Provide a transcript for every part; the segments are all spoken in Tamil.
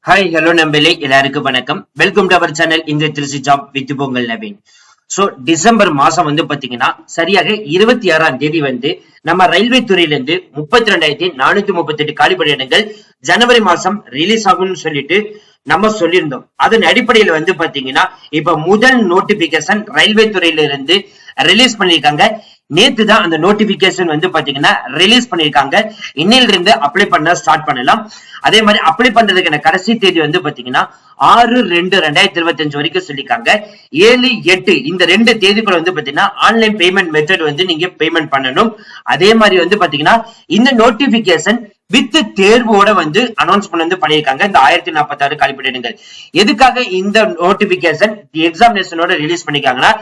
ஹாய் ஹலோ நம்பளே எல்லாருக்கும் வணக்கம். வெல்கம் டு அவர் சேனல் இந்த Trichy job with Pongal Naveen. So December மாசம் பாத்தீங்கன்னா சரியாக 26ஆம் தேதி நம்ம ரயில்வே துறையிலிருந்து 32,438 காலி பணியிடங்கள் ஜனவரி மாசம் ரிலீஸ் ஆகும்னு சொல்லிட்டு நம்ம சொல்லியிருந்தோம். அதன் அடிப்படையில பாத்தீங்கன்னா இப்ப முதல் நோட்டிபிகேஷன் ரயில்வே துறையில இருந்து ரிலீஸ் பண்ணிருக்காங்க. நேத்து தான் அந்த நோட்டிபிகேஷன் பாத்தீங்கன்னா ரிலீஸ் பண்ணிருக்காங்க. இன்னையில இருந்து அப்ளை பண்ண ஸ்டார்ட் பண்ணலாம். அதே மாதிரி அப்ளை பண்றதுக்கான கடைசி தேதி பாத்தீங்கன்னா 6/2/2025 வரைக்கும் சொல்லிருக்காங்க. 7/8 இந்த 2 தேதிக்குள்ள பாத்தீங்கன்னா ஆன்லைன் பேமெண்ட் மெத்தட் நீங்க பேமெண்ட் பண்ணணும். அதே மாதிரி பாத்தீங்கன்னா இந்த நோட்டிபிகேஷன் வித் தேர்வோட அனௌன்ஸ்மெண்ட் பண்ணிருக்காங்க. இந்த 1046 காலிப்பணியிடங்கள் எதுக்காக இந்த நோட்டிபிகேஷன் எக்ஸாமினேஷனோட ரிலீஸ் பண்ணிருக்காங்கன்னா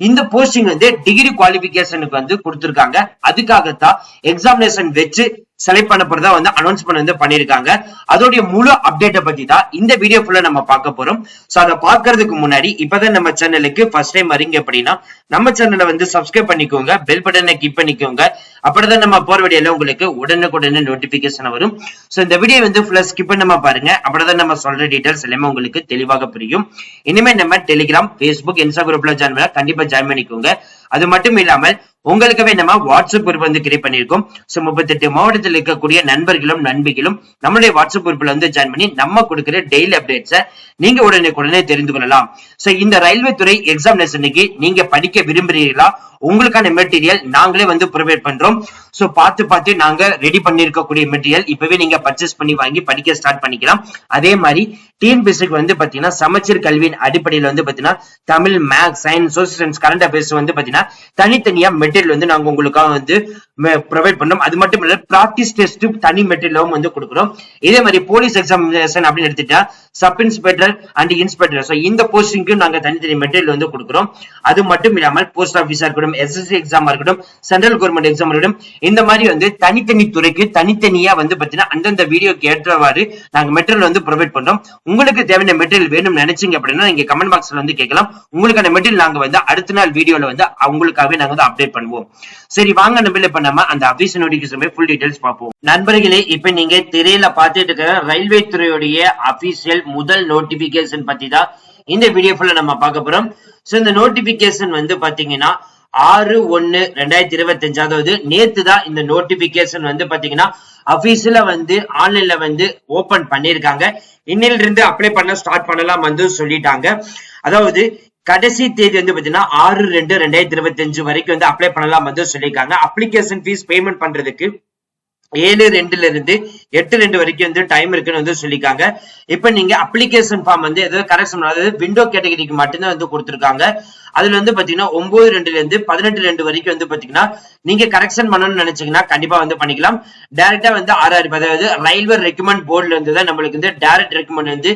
இந்த போஸ்டிங் டிகிரி குவாலிபிகேஷனுக்கு கொடுத்திருக்காங்க. அதுக்காகத்தான் எக்ஸாமினேஷன் வச்சு செலக்ட் பண்ண போறதா அனௌன்ஸ்மெண்ட் பண்ணிருக்காங்க. அதோடைய முழு அப்டேட்டை பத்தி தான் இந்த வீடியோ ஃபுல்லா நம்ம பார்க்க போறோம். சோ அதை பார்க்கறதுக்கு முன்னாடி இப்பதான் நம்ம சேனலுக்கு ஃபர்ஸ்ட் டைம் வரீங்க அப்படின்னா நம்ம சேனலை சப்ஸ்கிரைப் பண்ணிக்கோங்க, பெல் பட்டனை கிளிக் பண்ணிக்கோங்க. அப்படிதான் நம்ம போற வீடியோல உங்களுக்கு உடனுக்குடனே நோட்டிபிகேஷன் வரும். சோ இந்த வீடியோ ஃபுல்லா ஸ்கிப் பண்ணாம பாருங்க. அப்படிதான் நம்ம சொல்ற டீடைல்ஸ் எல்லாமே உங்களுக்கு தெளிவாக புரியும். இனிமே நம்ம டெலிகிராம், Facebook, இன்ஸ்டா குரூப்ல ஜாயின் பண்ணா கண்டிப்பா ஜாயின் பண்ணிக்கோங்க. அது மட்டும் இல்லாமல் உங்களுக்கவே நம்ம வாட்ஸ்அப் குரூப் கிரியேட் பண்ணிருக்கோம். 38 மாவட்டத்தில் இருக்கக்கூடிய நண்பர்களும் நண்பிகளும் நம்மளுடைய வாட்ஸ்அப் குரூப்ல ஜாயின் பண்ணி நம்ம கொடுக்கிற டெய்லி அப்டேட்ஸை நீங்க உடனே தெரிந்து கொள்ளலாம். சோ இந்த ரயில்வே துறை எக்ஸாமினேஷனுக்கு நீங்க படிக்க விரும்புறீங்களா? உங்களுக்கான மெட்டீரியல் நாங்களே ப்ரொவைட் பண்றோம். சோ பார்த்து நாங்க ரெடி பண்ணிருக்கக்கூடிய மெட்டீரியல் இப்பவே நீங்க பர்ச்சேஸ் பண்ணி வாங்கி படிக்க ஸ்டார்ட் பண்ணிக்கலாம். அதே மாதிரி டிஎன்பிஎஸ்சிக்கு பாத்தீங்கன்னா சமச்சீர் கல்வியின் அடிப்படையில் பாத்தீங்கன்னா Tamil, maths, science, social science, current affairs பாத்தீங்கன்னா தனித்தனியா மெட்டீரியல் நாங்க உங்களுக்காக ப்ரொவைட் பண்றோம். அது மட்டும் இல்ல பிராக்டிஸ் டெஸ்ட் தனி மெட்டீரியலும் கொடுக்குறோம். இதே மாதிரி போலீஸ் எக்ஸாமினேஷன் அப்படின்னு எடுத்துட்டா sub inspector and inspector, so இந்த போஸ்டிங்க்கு நாங்க தனித்தனி மெட்டீரியல் கொடுக்குறோம். அது மட்டும் இல்லாமல் போஸ்ட் ஆபீஸா இருக்கட்டும், எஸ்எஸ்சி எக்ஸாமா இருக்கட்டும், சென்ட்ரல் கவர்மெண்ட் எக்ஸாம் இருக்கட்டும், இந்த மாதிரி தனித்தனி துறைக்கு தனித்தனியா பாத்தீங்கன்னா அந்தந்த வீடியோக்கு ஏற்றவாறு நாங்க மெட்டீரியல் ப்ரொவைட் பண்றோம். உங்களுக்கு தேவையான மெட்டீரியல் வேணும்னு நினைச்சீங்க அப்படின்னா நீங்க கமெண்ட் பாக்ஸ்ல கேட்கலாம். உங்களுக்கான மெட்டீரியல் நாங்க அடுத்த நாள் வீடியோல உங்களுக்காகவே நாங்க அப்டேட் பண்ணுவோம். சரி வாங்க நம்ம பண்ணாம அந்த அபிஷியல் நோட்டிபிகேஷன் ஃபுல் டீடைல்ஸ் பார்ப்போம். நண்பர்களே, இப்ப நீங்க திரையில பார்த்துட்டு இருக்க ரயில்வே துறையுடைய அபிஷியல் முதல் நோட்டிபிகேஷன் பத்தி தான் இந்த வீடியோ ஃபுல்லா நம்ம பார்க்க போறோம். சோ இந்த நோட்டிபிகேஷன் பாத்தீங்கன்னா 6/1/2025, அதாவது நேத்து தான் இந்த நோட்டிபிகேஷன் பாத்தீங்கன்னா அபிஷியலா ஆன்லைன்ல ஓபன் பண்ணிருக்காங்க. இன்னில இருந்து அப்ளை பண்ண ஸ்டார்ட் பண்ணலாம் சொல்லிட்டாங்க. அதாவது கடைசி தேதி பாத்தீங்கன்னா 6/2/2025 வரைக்கும் அப்ளை பண்ணலாம் சொல்லியிருக்காங்க. அப்ளிகேஷன் ஃபீஸ் பேமெண்ட் பண்றதுக்கு 7/2 இருந்து 8/2 வரைக்கும் டைம் இருக்குன்னு சொல்லிருக்காங்க. இப்ப நீங்க அப்ளிகேஷன் ஃபார்ம் ஏதாவது கரெக்ஷன், அதாவது விண்டோ கேட்டகரிக்கு மட்டும்தான் கொடுத்திருக்காங்க. அதுல பாத்தீங்கன்னா 9/2 இருந்து 18/2 வரைக்கும் பாத்தீங்கன்னா நீங்க கரெக்ஷன் பண்ணணும்னு நினைச்சீங்கன்னா கண்டிப்பா பண்ணிக்கலாம். டைரக்டா RRB, அதாவது ரயில்வே ரெக்கமெண்ட் போர்டுல இருந்து தான் நம்மளுக்கு டைரக்ட் ரெக்கமெண்ட்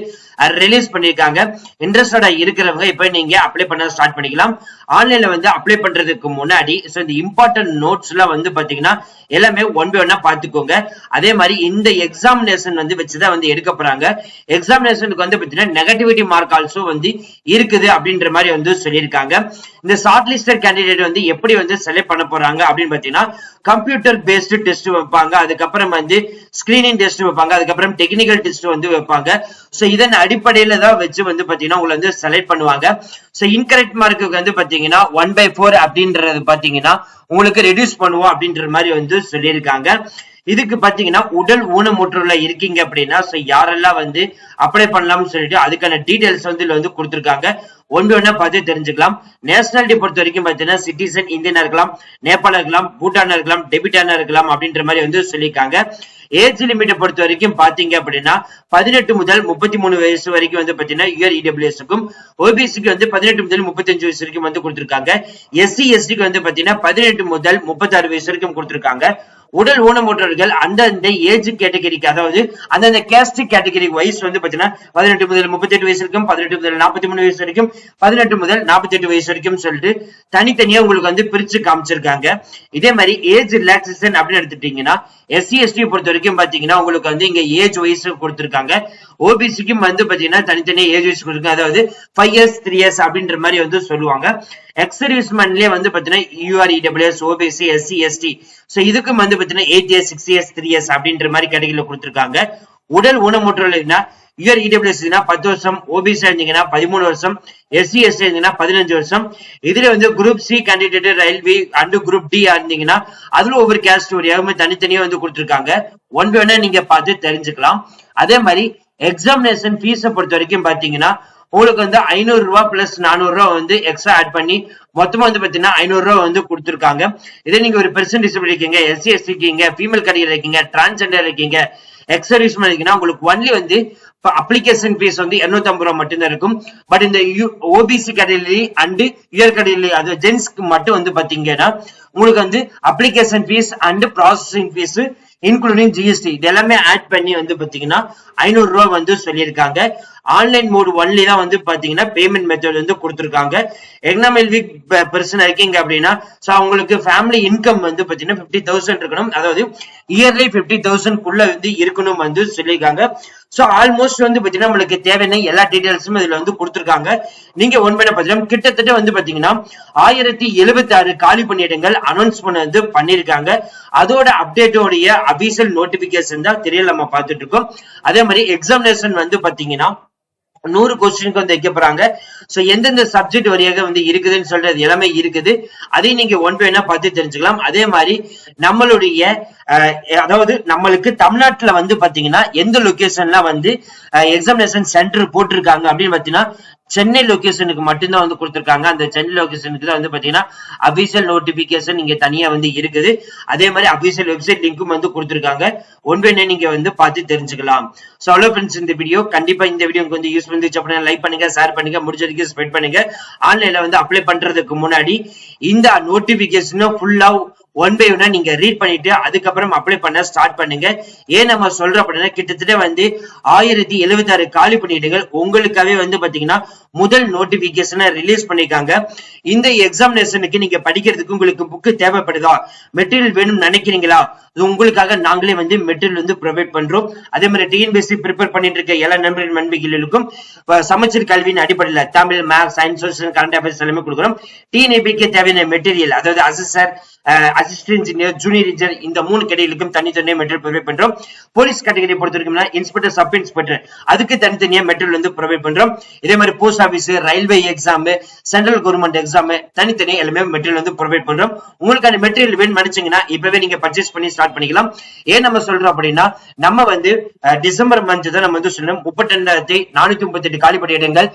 ரிலீஸ் பண்ணிருக்காங்க. இன்ட்ரெஸ்டடா இருக்கிறவங்க இப்ப நீங்க அப்ளை பண்ண ஸ்டார்ட் பண்ணிக்கலாம். ஆன்லைன்ல அப்ளை பண்றதுக்கு முன்னாடி இந்த இம்பார்ட்டன்ட் நோட்ஸ் எல்லாம் பாத்தீங்கன்னா எல்லாமே ஒன் பை ஒன்னா பாத்துக்கோங்க. அதே மாதிரி இந்த எக்ஸாமினேஷன் வச்சுதான் எடுக்க போறாங்க. எக்ஸாமினேஷனுக்கு பாத்தீங்கன்னா நெகட்டிவிட்டி மார்க் ஆல்சோ இருக்குது அப்படின்ற மாதிரி சொல்லியிருக்காங்க. இந்த ஷார்ட் லிஸ்டட் கேண்டிடேட் எப்படி செலக்ட் பண்ண போறாங்க அப்படின்னு பாத்தீங்கன்னா கம்ப்யூட்டர் பேஸ்டு டெஸ்ட் வைப்பாங்க, அதுக்கப்புறம் ஸ்கிரீனிங் டெஸ்ட் வைப்பாங்க, அதுக்கப்புறம் டெக்னிக்கல் டெஸ்ட் வைப்பாங்க. சோ இதன் அடிப்படையில தான் வச்சு பாத்தீங்கன்னா உங்களை செலக்ட் பண்ணுவாங்க. சோ இன்கரெக்ட் மார்க்கு பாத்தீங்கன்னா 1/4 அப்படின்றது பாத்தீங்கன்னா உங்களுக்கு ரெடியூஸ் பண்ணுவோம் அப்படின்ற மாதிரி சொல்லியிருக்காங்க. இதுக்கு பாத்தீங்கன்னா உடல் ஊனமுற்றுல இருக்கீங்க அப்படின்னா யாரெல்லாம் அப்ளை பண்ணலாம்னு சொல்லிட்டு அதுக்கான டீடைல்ஸ் கொடுத்திருக்காங்க. ஒன்னா பார்த்து தெரிஞ்சுக்கலாம். நேஷனாலிட்டி பொறுத்த வரைக்கும் பாத்தீங்கன்னா சிட்டிசன் இந்தியனா இருக்கலாம், நேபாள இருக்கலாம், பூட்டானா இருக்கலாம், டெபிட்டானா இருக்கலாம் அப்படின்ற மாதிரி சொல்லியிருக்காங்க. ஏஜ் லிமிட்டை பொறுத்த வரைக்கும் பாத்தீங்க அப்படின்னா 18 முதல் 33 வயசு வரைக்கும் பாத்தீங்கன்னா UREWS-க்கும், OBC-க்கு 18 முதல் 35 வயசு வரைக்கும் கொடுத்திருக்காங்க. SC ST-க்கு பாத்தீங்கன்னா 18 முதல் 36 வயசு வரைக்கும் கொடுத்திருக்காங்க. உடல் ஊனமுற்றவர்கள் அந்தந்த ஏஜ் கேட்டகரிக்கு, அதாவது அந்தந்த கேஸ்ட் கேட்டகரி வைஸ் பாத்தீங்கன்னா 18 முதல் 38 வயசு வரைக்கும், 18 முதல் 43 வயசு வரைக்கும், 18 முதல் 48 வயசு வரைக்கும் சொல்லிட்டு தனித்தனியா உங்களுக்கு பிரிச்சு காமிச்சிருக்காங்க. இதே மாதிரி ஏஜ் ரிலாக்சேஷன் அப்படின்னு எடுத்துட்டீங்கன்னா SC ST பொறுத்த வரைக்கும் பாத்தீங்கன்னா உங்களுக்கு இங்க ஏஜ் வைஸ் கொடுத்திருக்காங்க. OBC-க்கும் பாத்தீங்கன்னா தனித்தனியா ஏஜ் வைஸ் கொடுத்திருக்காங்க. அதாவது 5 years 3 years அப்படின்ற மாதிரி சொல்லுவாங்க. எக்ஸ் சர்வீஸ்மேன்லயே பாத்தீங்கன்னா UREWS, OBC, SC ST, so இதுக்கும் பாத்தீங்கன்னா 8 years 6 years 3 years அப்படின்ற மாதிரி கேட்டகரியில கொடுத்திருக்காங்க. உடல் ஊனமுற்றோர்னா யுவர் இடபிள்யூஎஸ் 10 வருஷம், ஓபிசி இருந்தீங்கன்னா 13 வருஷம், எஸ்சி எஸ்டி இருந்தீங்கன்னா 15 வருஷம். இதுல வந்து group C candidate railway and group D இருந்தீங்கன்னா அதுல ஒவ்வொரு கேஸ்ட் வழியாகவும் தனித்தனியா வந்து கொடுத்திருக்காங்க. ஒன் பை ஒன்னா நீங்க பார்த்து தெரிஞ்சுக்கலாம். அதே மாதிரி எக்ஸாமினேஷன் ஃபீஸை பொறுத்த வரைக்கும் பாத்தீங்கன்னா உங்களுக்கு வந்து 500 ரூபாய் பிளஸ் 400 ரூபாய் வந்து எக்ஸ்ட்ரா ஆட் பண்ணி மொத்தமா வந்து பாத்தீங்கன்னா 500 ரூபாய் வந்து கொடுத்திருக்காங்க. இதே நீங்க ஒரு பெர்சன் டிசபிலிட்டி இருக்கீங்க, எஸ்சி எஸ்டி இருக்கீங்க, ஃபீமேல் கேட்டகரி இருக்கீங்க, டிரான்ஸ்ஜெண்டர் இருக்கீங்க, எக்ஸ் சர்வீஸ்மேன் இருக்கீங்கன்னா உங்களுக்கு ஒன்லி வந்து அப்ளிகேஷன் ஃபீஸ் வந்து 250 ரூபாய் மட்டும்தான் இருக்கும். பட் இந்த OBC category and your category அது ஜென்ஸ்க்கு மட்டும் வந்து பாத்தீங்கன்னா உங்களுக்கு வந்து application fees and processing fees including GST இது எல்லாமே ஆட் பண்ணி வந்து பாத்தீங்கன்னா 500 ரூபாய் வந்து சொல்லியிருக்காங்க. ஆன்லைன் மோட் ஒன்லி தான் வந்து பாத்தீங்கன்னா பேமெண்ட் மெத்தட் வந்து கொடுத்திருக்காங்க. எக்கனாமிக் வீக் பெர்சன் இருக்கீங்க அப்படின்னா சோ அவங்களுக்கு ஃபேமிலி இன்கம் வந்து பாத்தீங்கன்னா 50,000 இருக்கணும். அதாவது இயர்லி 50,000 குள்ள வந்து இருக்கணும் வந்து சொல்லியிருக்காங்க. சோ ஆல்மோஸ்ட் வந்து பாத்தீங்கன்னா உங்களுக்கு தேவையான எல்லா டீடைல்ஸும் இதுல வந்து கொடுத்திருக்காங்க. நீங்க ஒன் பண்ண பாத்தீங்கன்னா கிட்டத்தட்ட வந்து பாத்தீங்கன்னா 1076 காலி பணியிடங்கள் அனௌன்ஸ்மெண்ட் வந்து பண்ணிருக்காங்க. அதோட அப்டேட்டோடைய அபிஷியல் நோட்டிபிகேஷன் தான் தெரியல நம்ம பார்த்துட்டு இருக்கோம். அதே மாதிரி எக்ஸாமினேஷன் வந்து பாத்தீங்கன்னா 100 கொஸ்டினுக்கு வந்து வைக்க போறாங்க. சோ எந்தெந்த சப்ஜெக்ட் வழியாக வந்து இருக்குதுன்னு சொல்றது எல்லாமே இருக்குது. அதையும் நீங்க ஒன் பை ஒன்னா பார்த்து தெரிஞ்சுக்கலாம். அதே மாதிரி நம்மளுடைய அதாவது நம்மளுக்கு தமிழ்நாட்டுல வந்து பாத்தீங்கன்னா எந்த லொகேஷன்ல வந்து எக்ஸாமினேஷன் சென்டர் போட்டிருக்காங்க அப்படின்னு பாத்தீங்கன்னா சென்னை லொகேஷனுக்கு மட்டும்தான் வந்து கொடுத்திருக்காங்க. அந்த சென்னை லொகேஷனுக்கு தான் வந்து பாத்தீங்கன்னா அபிஷியல் நோட்டிபிகேஷன் இங்க தனியா வந்து இருக்குது. அதே மாதிரி அபிஷியல் வெப்சைட் லிங்க்கும் வந்து கொடுத்திருக்காங்க. ஒன் பை நீங்க வந்து பார்த்து தெரிஞ்சுக்கலாம். சோ அவ்வளோ ஃப்ரெண்ட்ஸ், இந்த வீடியோ கண்டிப்பா இந்த வீடியோ கொஞ்சம் யூஸ் பண்ணிச்சு அப்படின்னா லைக் பண்ணுங்க, ஷேர் பண்ணுங்க, முடிஞ்ச வரைக்கும் ஸ்ப்ரெட் பண்ணுங்க. ஆன்லைன்ல வந்து அப்ளை பண்றதுக்கு முன்னாடி இந்த நோட்டிபிகேஷன் ஃபுல்லா ஒன் பை ஒன்னா நீங்க ரீட் பண்ணிட்டு அதுக்கப்புறம் அப்ளை பண்ண ஸ்டார்ட் பண்ணுங்க. ஏன் நம்ம சொல்றோம் அப்படின்னா கிட்டத்தட்ட வந்து 1076 காலி பணியிடங்கள் உங்களுக்காகவே வந்து பாத்தீங்கன்னா முதல் நோட்டிபிகேஷனை ரிலீஸ் பண்ணிருக்காங்க. இந்த எக்ஸாமினேஷனுக்கு நீங்க படிக்கிறதுக்கு உங்களுக்கு புக்கு தேவைப்படுதா, மெட்டீரியல் வேணும்னு நினைக்கிறீங்களா, உங்களுக்காக நாங்களே வந்து மெட்டீரியல் வந்து ப்ரொவைட் பண்றோம். அதே மாதிரி டிஎன்பிஎஸ்சி ப்ரிப்பேர் பண்ணிட்டு இருக்க எல்லா நண்பர்கள் நண்பிகளுக்கும் சமச்சீர் கல்வியின் அடிப்படையில் Tamil, maths, science, social, current affairs எல்லாமே கொடுக்குறோம். டிஎன்பிக்கு தேவையான மெட்டீரியல் அதாவது assister, assistant engineer, junior engineer இந்த 3 கேட்டகரிக்கும் தனித்தனியா மெட்டீரியல் ப்ரொவைட் பண்றோம். போலீஸ் கேட்டகரி பொறுத்த வரைக்கும் இன்ஸ்பெக்டர், சப் இன்ஸ்பெக்டர் அதுக்கு தனித்தனியா மெட்டீரியல் வந்து ப்ரொவைட் பண்றோம். இதே மாதிரி post office, railway exam, central government exam தனித்தனியா எல்லாமே மெட்டீரியல் வந்து ப்ரொவைட் பண்றோம். உங்களுக்கான மெட்டீரியல் வேணும் நினைச்சீங்கன்னா இப்பவே நீங்க பர்ச்சேஸ் பண்ணி ஸ்டார்ட் பண்ணிக்கலாம். ஏன் நம்ம சொல்றோம் அப்படின்னா நம்ம வந்து டிசம்பர் மந்த் தான் நம்ம வந்து சொல்லணும் 32,438 காலி பணியிடங்கள்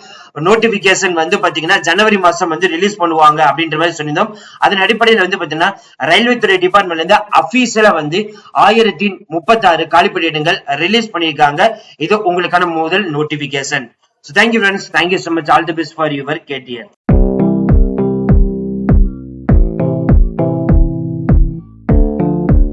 நோட்டிபிகேஷன் வந்து பாத்தீங்கன்னா ஜனவரி மாசம் வந்து ரிலீஸ் பண்ணுவாங்க அப்படின்ற மாதிரி சொல்லியிருந்தோம். அதன் அடிப்படையில் வந்து பாத்தீங்கன்னா ரயில்வே துறை டிபார்ட்மெண்ட்ல இருந்து அபிஷியலா வந்து 1036 காலி பணியிடங்கள் ரிலீஸ் பண்ணியிருக்காங்க. இது உங்களுக்கான முதல் notification. So thank you friends, thank you so much, all the best for your KTN.